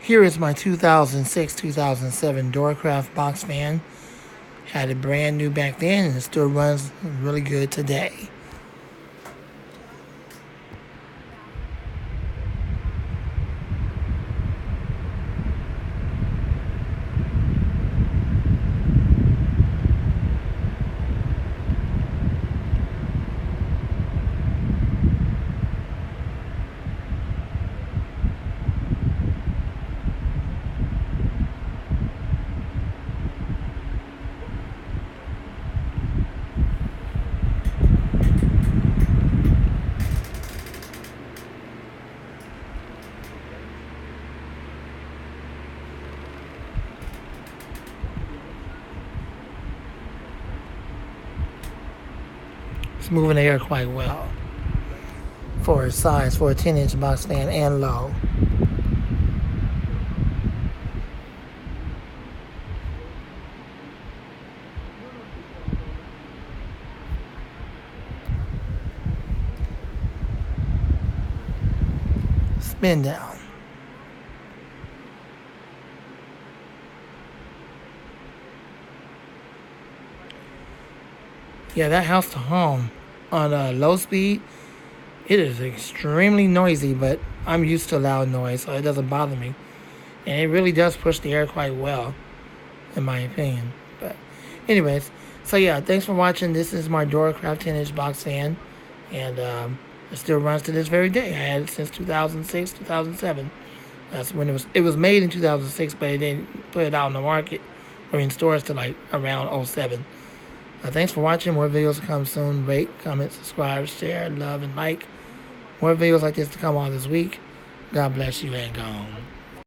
Here is my 2006-2007 Duracraft box fan. Had it brand new back then and it still runs really good today. It's moving the air quite well for its size, for a 10-inch box fan and low. Spin down. Yeah, that house to home on low speed, it is extremely noisy, but I'm used to loud noise, so it doesn't bother me. And it really does push the air quite well, in my opinion. But anyways, so yeah, thanks for watching. This is my Duracraft 10-inch box fan, and it still runs to this very day. I had it since 2006, 2007. That's when it was made in 2006, but it didn't put it out on the market or in stores till like around 07. Thanks for watching. More videos to come soon. Rate, comment, subscribe, share, love, and like. More videos like this to come all this week. God bless you and gone.